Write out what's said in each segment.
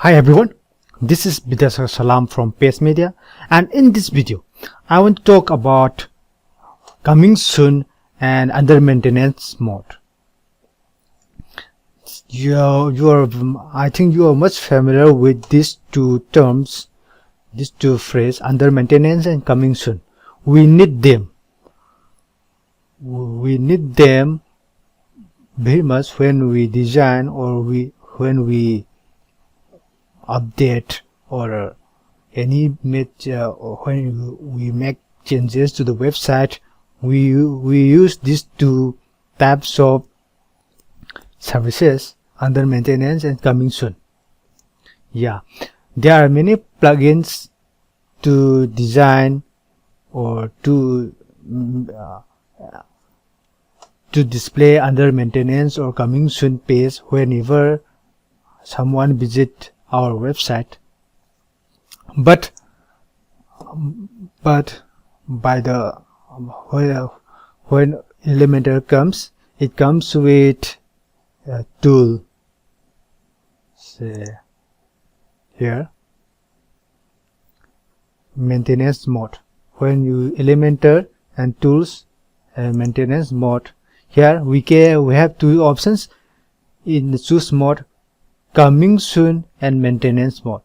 Hi everyone, this is Bidasar Salam from Pace Media, and in this video I want to talk about coming soon and under maintenance mode. I think you are much familiar with these two terms, these two phrases, under maintenance and coming soon. We need them. We need them very much when we design or when we update or any when we make changes to the website. We use these two types of services, under maintenance and coming soon. Yeah, there are many plugins to design or to display under maintenance or coming soon page whenever someone visits our website, but by the when Elementor comes, it comes with a tool. Say here, maintenance mode. When you Elementor and tools and maintenance mode, here we have two options in the choose mode: coming soon and maintenance mode.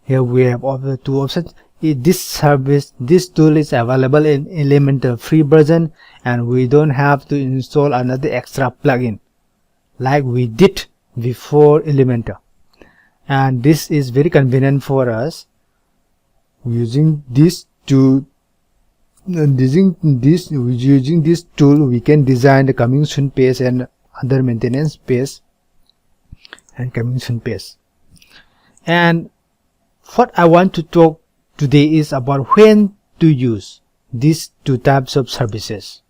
Here we have the two options. This tool is available in Elementor free version, and we don't have to install another extra plugin like we did before Elementor, and this is very convenient for us. Using this tool, using this tool, we can design the coming soon page and under maintenance page and coming soon page. And what I want to talk today is about when to use these two types of services,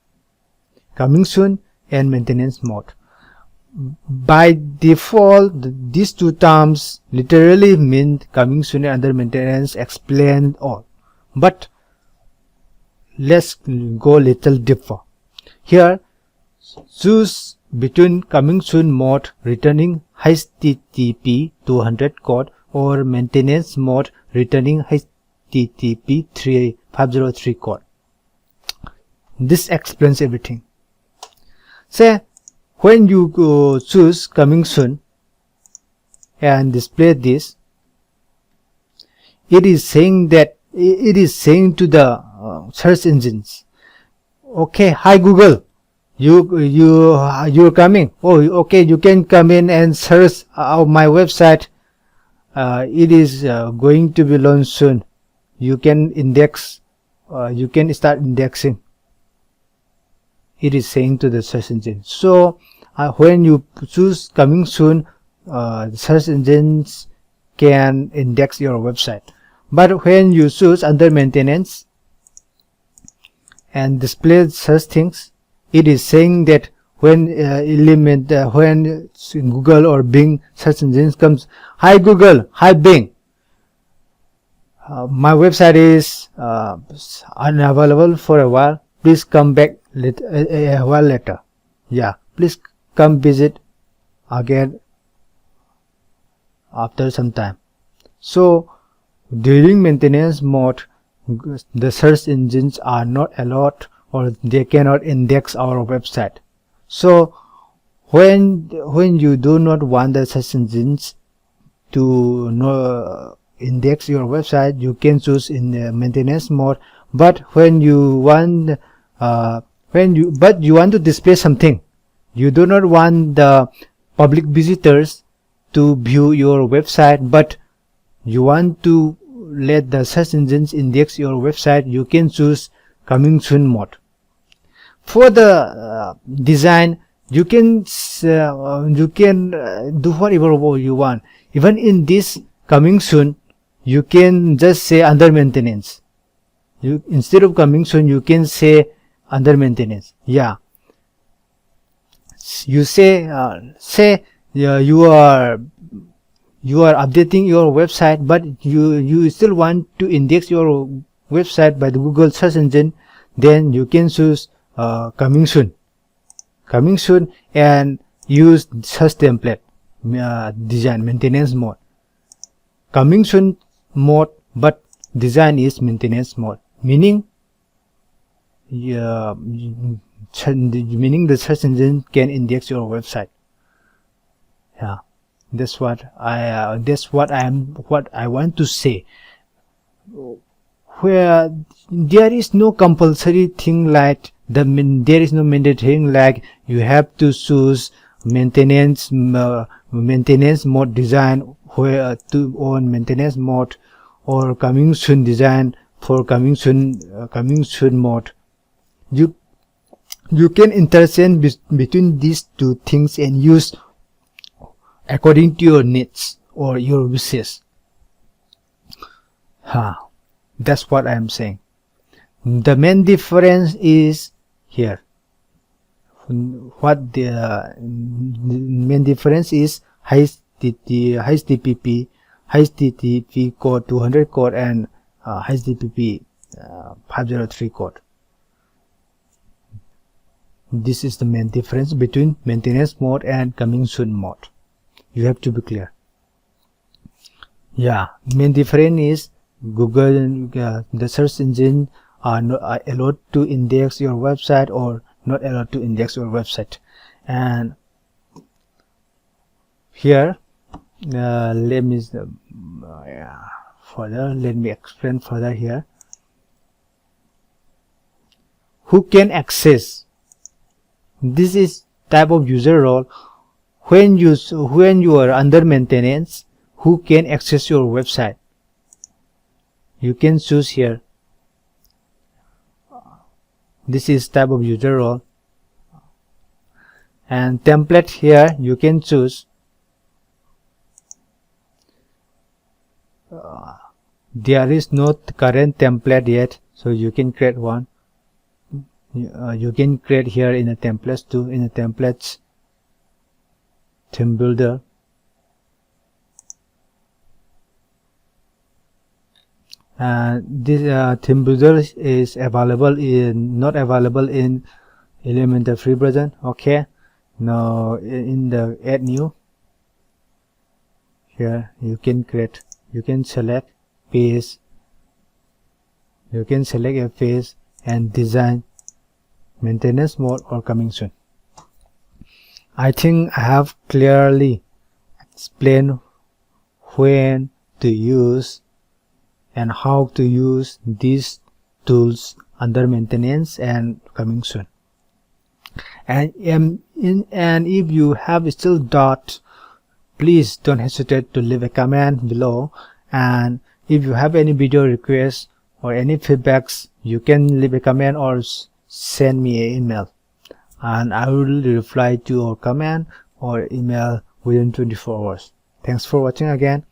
coming soon and maintenance mode. By default, these two terms literally mean coming soon and under maintenance explain all, but let's go a little deeper. Here, choose between coming soon mode returning HTTP 200 code or maintenance mode returning HTTP 503 code. This explains everything. Say when you choose coming soon and display this, it is saying to the search engines, okay, hi Google, you're coming. Oh, okay, you can come in and search my website. It is going to be launched soon. You can index. You can start indexing. It is saying to the search engine. So when you choose coming soon, the search engines can index your website. But when you choose under maintenance and display such things, it is saying that when when Google or Bing search engines comes, hi Google, hi Bing, my website is unavailable for a while. Please come back a while later. Yeah, please come visit again after some time. So during maintenance mode, the search engines are not allowed or they cannot index our website. So when you do not want the search engines to index your website, you can choose in the maintenance mode. But when you want you want to display something, you do not want the public visitors to view your website, but you want to let the search engines index your website, you can choose coming soon mode. For the design, you can do whatever you want. Even in this coming soon, you can just say under maintenance. Instead of coming soon, you can say under maintenance. Yeah, you say you are updating your website, but you still want to index your website by the Google search engine. Then you can choose coming soon, and use search template. design maintenance mode. Coming soon mode, but design is maintenance mode, meaning meaning the search engine can index your website. Yeah, that's what I want to say. Where there is no compulsory thing like there is no mandatory thing like you have to choose maintenance mode design where to own maintenance mode, or coming soon design for coming soon mode. You can interchange between these two things and use according to your needs or your wishes. That's what I am saying. The main difference is here. What the main difference is HTTP code 200 code and HTTP 503 code. This is the main difference between maintenance mode and coming soon mode. You have to be clear. Yeah, main difference is Google, the search engine are not allowed to index your website or not allowed to index your website. And here, let me explain further here. Who can access? This is type of user role. When you are under maintenance, who can access your website? You can choose here. This is type of user role. And template here you can choose. There is no current template yet, so you can create one. You can create here in the templates too, in the templates theme builder. This theme builder is not available in Elementor free version. Okay, now in the add new, here you can select page, you can select a page and design, maintenance mode or coming soon. I think I have clearly explained when to use and how to use these tools under maintenance and coming soon. And if you have still doubt, please don't hesitate to leave a comment below. And if you have any video requests or any feedbacks, you can leave a comment or send me an email, and I will reply to your comment or email within 24 hours. Thanks for watching again.